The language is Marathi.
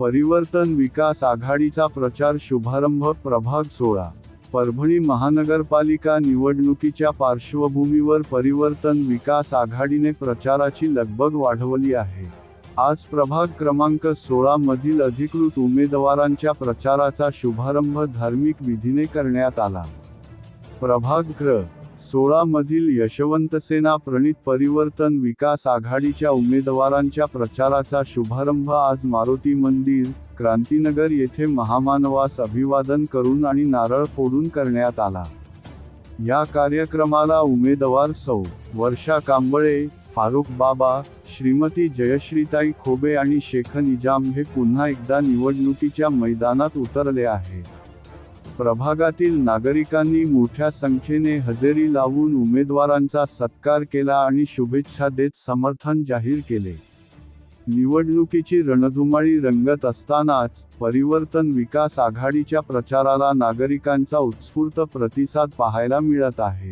परिवर्तन विकास आघाडीचा प्रचार शुभारंभ. प्रभाग 16. परभणी महानगरपालिका निवडणुकीच्या पार्श्वभूमीवर परिवर्तन विकास आघाडीने प्रचाराची लगबग वाढवली आहे. आज प्रभाग क्रमांक 16 मधील अधिकृत उमेदवारांच्या प्रचाराचा शुभारंभ धार्मिक विधीने करण्यात आला. प्रभाग क्र. 16 मधील यशवंतसेना प्रणित परिवर्तन विकास आघाडीच्या उमेदवारांच्या प्रचाराचा शुभारंभ आज मारुती मंदिर, क्रांतीनगर येथे महामानवास अभिवादन करून आणि नारळ फोडून करण्यात आला. या कार्यक्रमाला उमेदवार सौ. वर्षा कांबळे, फारुख बाबा, श्रीमती जयश्रीताई खोबे आणि शेख निजाम हे पुन्हा एकदा निवडणुकीच्या मैदानात उतरले आहे. प्रभागातील नागरिकांनी मोठ्या संख्येने हजेरी लावून उमेदवारांचा सत्कार केला आणि शुभेच्छा देत समर्थन जाहीर केले. निवडणुकीची रणधुमाळी रंगत असतानाच परिवर्तन विकास आघाडीच्या प्रचाराला नागरिकांचा उत्स्फूर्त प्रतिसाद पाहायला मिळत आहे.